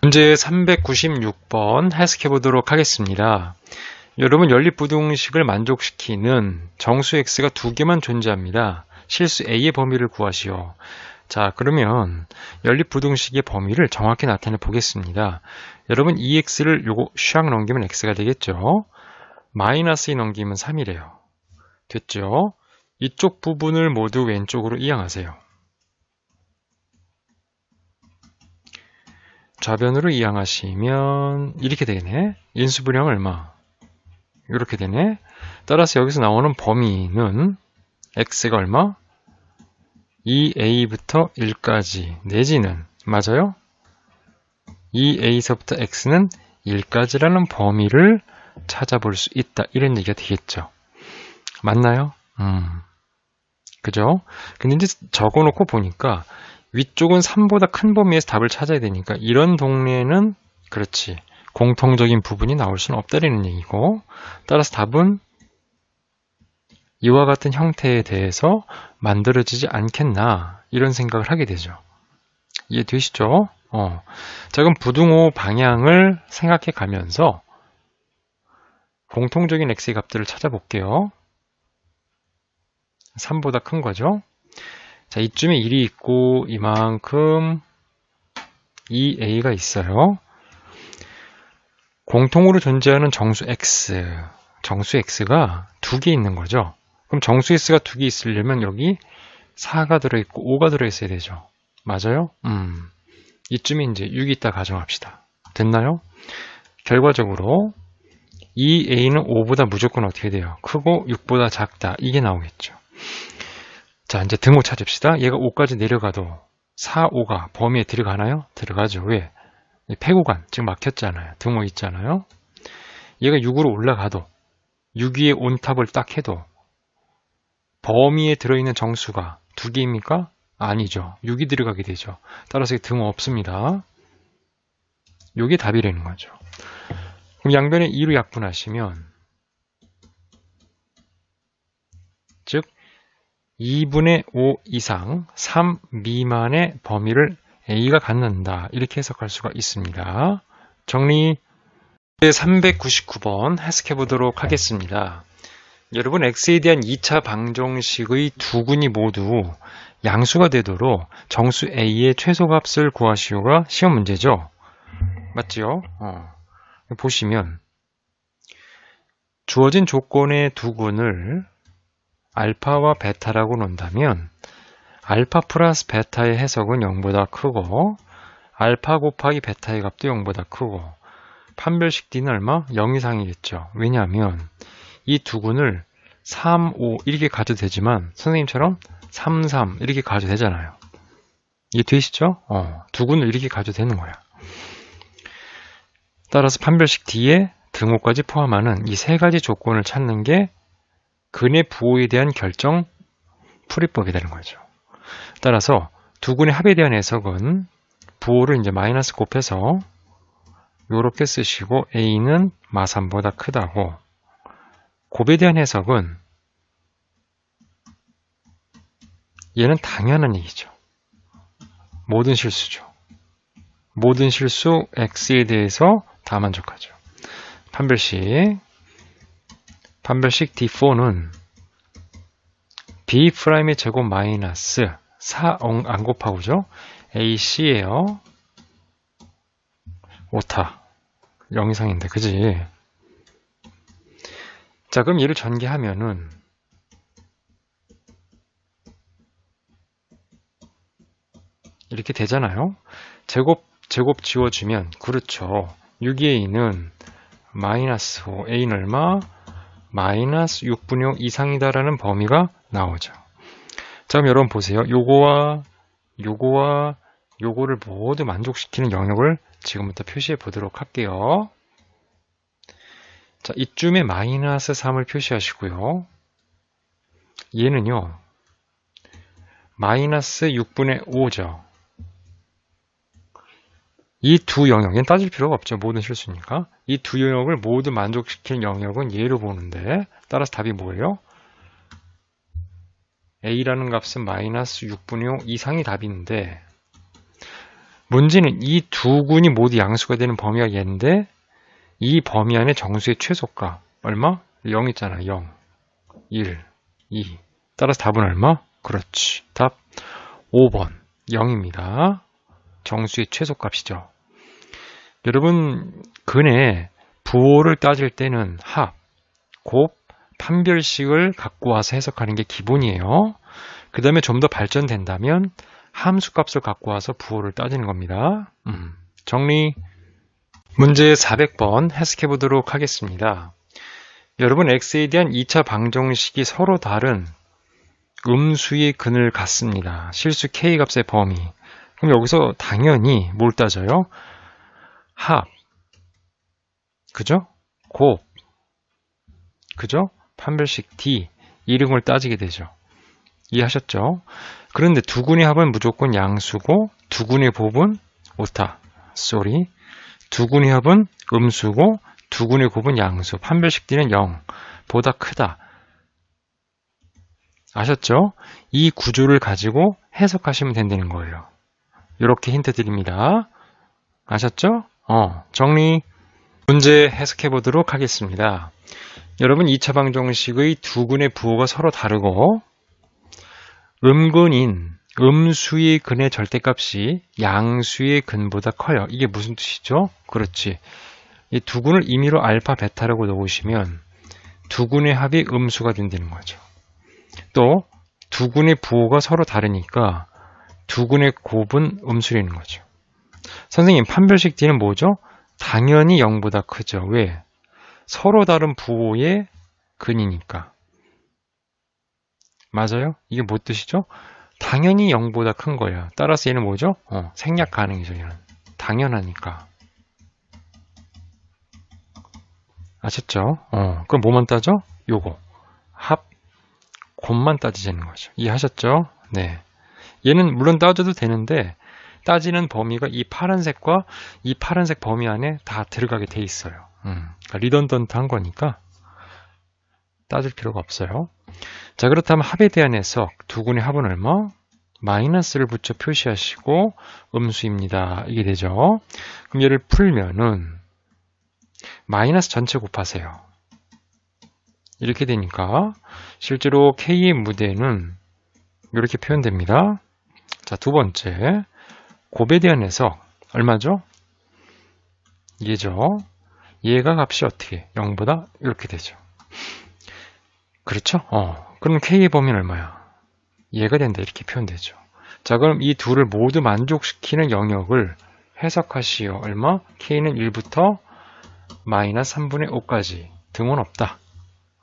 문제 396번 해석해 보도록 하겠습니다. 여러분, 연립부등식을 만족시키는 정수 x가 두 개만 존재합니다. 실수 a의 범위를 구하시오. 자, 그러면 연립부등식의 범위를 정확히 나타내 보겠습니다. 여러분, 2x를 요거 샥 넘기면 x가 되겠죠? 마이너스 2 넘기면 3이래요. 됐죠? 이쪽 부분을 모두 왼쪽으로 이항하세요. 좌변으로 이항하시면 이렇게 되네. 인수분해하면 얼마? 이렇게 되네. 따라서 여기서 나오는 범위는 x가 얼마? 2a부터 1까지 내지는 맞아요? 2a서부터 x는 1까지라는 범위를 찾아볼 수 있다. 이런 얘기가 되겠죠. 맞나요? 그죠? 근데 이제 적어놓고 보니까 위쪽은 3보다 큰 범위에서 답을 찾아야 되니까 이런 동네는 그렇지. 공통적인 부분이 나올 수는 없다는 얘기고, 따라서 답은 이와 같은 형태에 대해서 만들어지지 않겠나 이런 생각을 하게 되죠. 이해되시죠? 자, 그럼 부등호 방향을 생각해 가면서 공통적인 x의 값들을 찾아볼게요. 3보다 큰 거죠. 자, 이쯤에 1이 있고 이만큼 2a가 있어요. 공통으로 존재하는 정수 x가 두 개 있는 거죠. 그럼 정수 x가 두 개 있으려면 여기 4가 들어있고 5가 들어있어야 되죠. 맞아요? 이쯤에 이제 6이 있다 가정합시다. 됐나요? 결과적으로 2a는 5보다 무조건 어떻게 돼요? 크고 6보다 작다. 이게 나오겠죠. 자, 이제 등호 찾읍시다. 얘가 5까지 내려가도 4, 5가 범위에 들어가나요? 들어가죠. 왜? 폐구간, 지금 막혔잖아요. 등호 있잖아요. 얘가 6으로 올라가도 6 위에 온탑을 딱 해도 범위에 들어있는 정수가 두 개입니까? 아니죠. 6이 들어가게 되죠. 따라서 등호 없습니다. 이게 답이라는 거죠. 그럼 양변에 2로 약분하시면 즉 2분의 5 이상 3 미만의 범위를 A가 갖는다. 이렇게 해석할 수가 있습니다. 정리 399번 해석해 보도록 하겠습니다. 여러분, X에 대한 2차 방정식의 두 근이 모두 양수가 되도록 정수 A의 최소값을 구하시오가 시험 문제죠. 맞지요? 보시면 주어진 조건의 두 근을 알파와 베타라고 놓는다면 알파 플러스 베타의 해석은 0보다 크고 알파 곱하기 베타의 값도 0보다 크고 판별식 D는 얼마? 0 이상이겠죠. 왜냐하면 이 두 근을 3, 5 이렇게 가져도 되지만 선생님처럼 3, 3 이렇게 가져도 되잖아요. 이게 되시죠? 두 근을 이렇게 가져도 되는 거야. 따라서 판별식 D에 등호까지 포함하는 이 세 가지 조건을 찾는 게 근의 부호에 대한 결정 풀이법이 되는 거죠. 따라서 두 근의 합에 대한 해석은 부호를 이제 마이너스 곱해서 이렇게 쓰시고 A는 마3보다 크다고, 곱에 대한 해석은 얘는 당연한 얘기죠. 모든 실수죠. 모든 실수 X에 대해서 다 만족하죠. 판별식 D4는 B'의 제곱 마이너스 4 안 곱하고죠. AC예요. 오타 0 이상인데, 그지? 자, 그럼 얘를 전개하면은 이렇게 되잖아요. 제곱 지워주면 그렇죠. 6A는 마이너스 5, A는 얼마? 마이너스 6분의 5 이상이다라는 범위가 나오죠. 자, 그럼 여러분 보세요. 요거와 요거를 모두 만족시키는 영역을 지금부터 표시해 보도록 할게요. 자, 이쯤에 마이너스 3을 표시하시고요. 얘는요, 마이너스 6분의 5죠. 이 두 영역, 얘는 따질 필요가 없죠. 모든 실수니까. 이 두 영역을 모두 만족시킬 영역은 얘로 보는데, 따라서 답이 뭐예요? A라는 값은 마이너스 6분의 5 이상이 답인데, 문제는 이 두 군이 모두 양수가 되는 범위가 얘인데 이 범위 안에 정수의 최소가 얼마? 0 있잖아. 0, 1, 2. 따라서 답은 얼마? 그렇지. 답 5번 0입니다. 정수의 최소값이죠. 여러분 근의 부호를 따질 때는 합, 곱, 판별식을 갖고 와서 해석하는 게 기본이에요. 그 다음에 좀 더 발전된다면 함수값을 갖고 와서 부호를 따지는 겁니다. 정리. 문제 400번 해석해 보도록 하겠습니다. 여러분 x에 대한 2차 방정식이 서로 다른 음수의 근을 갖습니다. 실수 k 값의 범위. 그럼 여기서 당연히 뭘 따져요? 합, 그죠? 곱, 그죠? 판별식 d, 이런 걸 따지게 되죠. 이해하셨죠? 그런데 두 군의 합은 무조건 양수고 두 군의 곱은 오타, 쏘리. 두 군의 합은 음수고 두 군의 곱은 양수. 판별식 d는 0보다 크다. 아셨죠? 이 구조를 가지고 해석하시면 된다는 거예요. 이렇게 힌트 드립니다. 아셨죠? 정리. 문제 해석해 보도록 하겠습니다. 여러분 2차 방정식의 두 군의 부호가 서로 다르고 음근인 음수의 근의 절대값이 양수의 근보다 커요. 이게 무슨 뜻이죠? 그렇지. 이 두 군을 임의로 알파, 베타라고 놓으시면 두 군의 합이 음수가 된다는 거죠. 또 두 군의 부호가 서로 다르니까 두 군의 곱은 음수라는 거죠. 선생님, 판별식 d는 뭐죠? 당연히 0보다 크죠. 왜? 서로 다른 부호의 근이니까. 맞아요? 이게 뭐 뜻이죠? 당연히 0보다 큰 거예요. 따라서 얘는 뭐죠? 생략 가능이죠. 얘는. 당연하니까. 아셨죠? 그럼 뭐만 따져? 요거. 합, 곱만 따지자는 거죠. 이해하셨죠? 네. 얘는 물론 따져도 되는데 따지는 범위가 이 파란색과 이 파란색 범위 안에 다 들어가게 돼 있어요. 그러니까 리던던트한 거니까 따질 필요가 없어요. 자, 그렇다면 합에 대한 해석, 두 군의 합은 얼마? 마이너스를 붙여 표시하시고 음수입니다. 이게 되죠. 그럼 얘를 풀면은 마이너스 전체 곱하세요. 이렇게 되니까 실제로 K의 무대는 이렇게 표현됩니다. 자, 두 번째 곱에 대한 해석 얼마죠? 얘죠. 얘가 값이 어떻게? 0보다 이렇게 되죠. 그렇죠? 그럼 K의 범위는 얼마야? 얘가 된다 이렇게 표현되죠. 자, 그럼 이 둘을 모두 만족시키는 영역을 해석하시오. 얼마? K는 1부터 마이너스 3분의 5까지 등은 없다.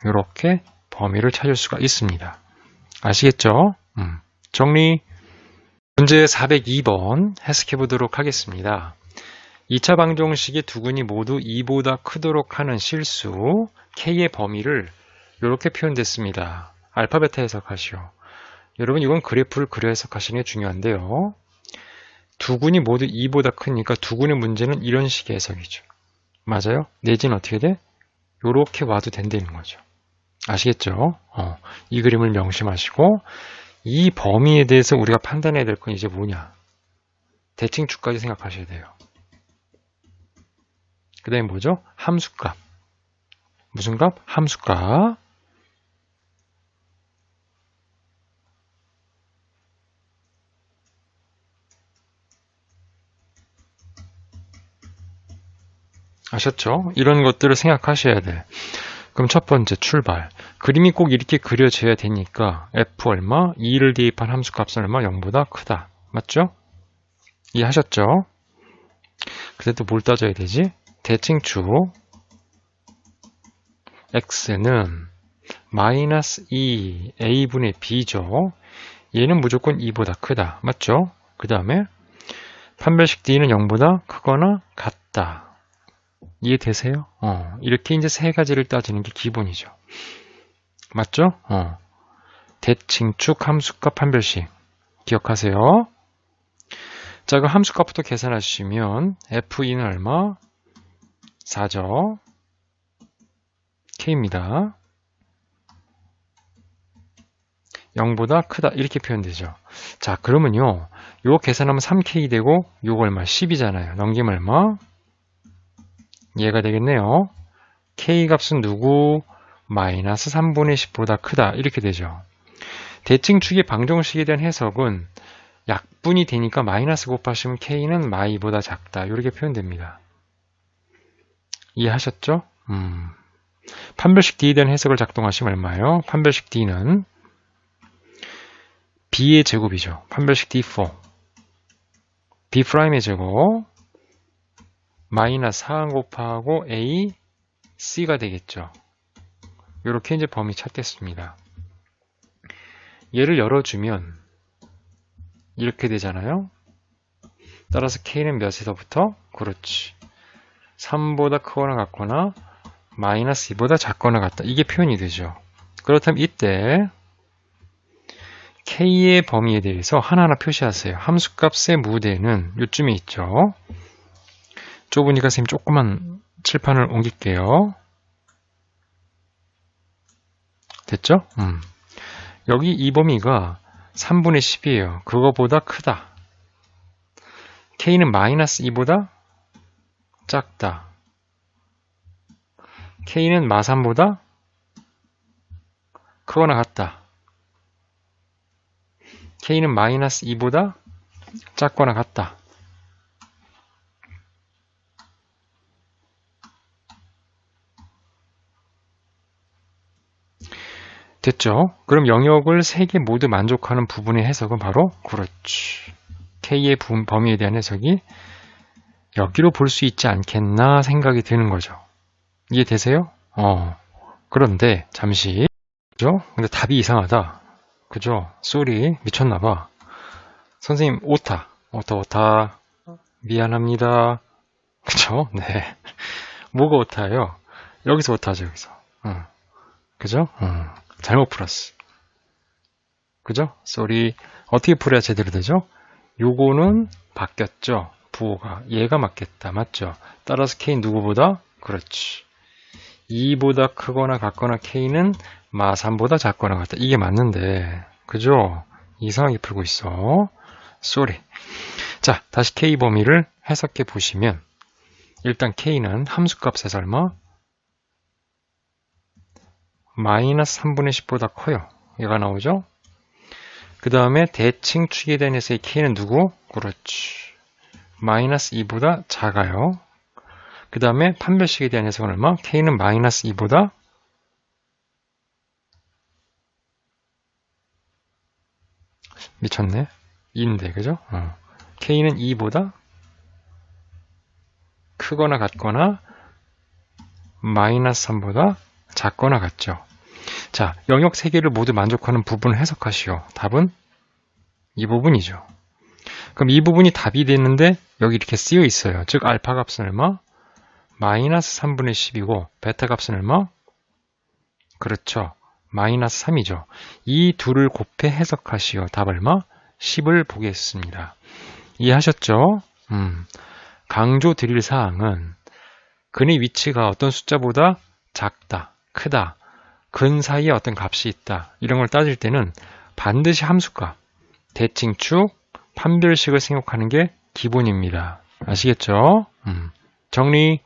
이렇게 범위를 찾을 수가 있습니다. 아시겠죠? 정리. 문제 402번 해석해 보도록 하겠습니다. 2차 방정식의 두 군이 모두 2보다 크도록 하는 실수 K의 범위를 이렇게 표현됐습니다. 알파, 베타 해석하시오. 여러분 이건 그래프를 그려 해석하시는 게 중요한데요. 두 군이 모두 2보다 크니까 두 군의 문제는 이런 식의 해석이죠. 맞아요? 내지는 어떻게 돼? 이렇게 와도 된다는 거죠. 아시겠죠? 이 그림을 명심하시고 이 범위에 대해서 우리가 판단해야 될 건 이제 뭐냐? 대칭축까지 생각하셔야 돼요. 그 다음에 뭐죠? 함수값. 무슨 값? 함수값. 아셨죠? 이런 것들을 생각하셔야 돼. 그럼 첫 번째 출발. 그림이 꼭 이렇게 그려져야 되니까 f 얼마? 2를 대입한 함수값은 얼마? 0보다 크다. 맞죠? 이해하셨죠? 그래도 뭘 따져야 되지? 대칭축 x는 마이너스 2 a분의 b죠. 얘는 무조건 2보다 크다. 맞죠? 그 다음에 판별식 d는 0보다 크거나 같다. 이해되세요? 이렇게 이제 세 가지를 따지는 게 기본이죠. 맞죠? 대칭축, 함수값, 판별식. 기억하세요. 자, 그럼 함수값부터 계산하시면 F2는 얼마? 4죠. K입니다. 0보다 크다 이렇게 표현되죠. 자, 그러면요. 요 계산하면 3k 되고 요거 얼마? 10이잖아요. 넘기면 얼마? 얘가 되겠네요. k 값은 누구? 마이너스 3분의 10보다 크다 이렇게 되죠. 대칭축의 방정식에 대한 해석은 약분이 되니까 마이너스 곱하시면 k는 마이보다 작다 이렇게 표현됩니다. 이해하셨죠? 판별식 D에 대한 해석을 작동하시면 얼마예요? 판별식 D는 B의 제곱이죠. 판별식 D4 B'의 제곱 마이너스 4 곱하고 A, C가 되겠죠. 이렇게 이제 범위 찾겠습니다. 얘를 열어주면 이렇게 되잖아요. 따라서 K는 몇에서부터? 그렇지. 3보다 크거나 같거나 마이너스 2보다 작거나 같다. 이게 표현이 되죠. 그렇다면 이때 K의 범위에 대해서 하나하나 표시하세요. 함수값의 무대는 요쯤에 있죠. 좁으니까 선생님 조그만 칠판을 옮길게요. 됐죠? 여기 이 범위가 3분의 10이에요. 그거보다 크다. K는 마이너스 2보다 작다. K는 마3보다 크거나 같다. K는 마이너스 2보다 작거나 같다. 됐죠? 그럼 영역을 3개 모두 만족하는 부분의 해석은 바로 그렇지. K의 범위에 대한 해석이 여기로 볼 수 있지 않겠나 생각이 드는 거죠. 이해되세요? 그런데 잠시 그죠? 근데 답이 이상하다. 그죠? 쏘리 미쳤나봐. 선생님 오타 미안합니다. 그죠? 네. 뭐가 오타예요? 여기서 오타죠. 여기서. 그죠? 잘못 풀었어. 그죠? 쏘리. 어떻게 풀어야 제대로 되죠? 요거는 바뀌었죠. 부호가. 얘가 맞겠다. 맞죠? 따라서 K 누구보다? 그렇지. 2보다 크거나 같거나 K는 마3보다 작거나 같다. 이게 맞는데. 그죠? 이상하게 풀고 있어. 쏘리. 자, 다시 K 범위를 해석해 보시면 일단 K는 함수값에서 얼마? 마이너스 3분의 10보다 커요. 얘가 나오죠? 그 다음에 대칭축에 대한 해석의 K는 누구? 그렇지. 마이너스 2보다 작아요. 그 다음에 판별식에 대한 해석은 얼마? K는 마이너스 2보다 미쳤네. 2인데, 그죠? K는 2보다 크거나 같거나 마이너스 3보다 작거나 같죠. 자, 영역 3개를 모두 만족하는 부분을 해석하시오. 답은 이 부분이죠. 그럼 이 부분이 답이 됐는데 여기 이렇게 쓰여 있어요. 즉 알파 값은 얼마? 마이너스 3분의 10이고 베타 값은 얼마? 그렇죠. 마이너스 3이죠. 이 둘을 곱해 해석하시오. 답 얼마? 10을 보겠습니다. 이해하셨죠? 강조 드릴 사항은 근의 위치가 어떤 숫자보다 작다, 크다, 근 사이에 어떤 값이 있다 이런 걸 따질 때는 반드시 함수값, 대칭축, 판별식을 생각하는 게 기본입니다. 아시겠죠? 정리.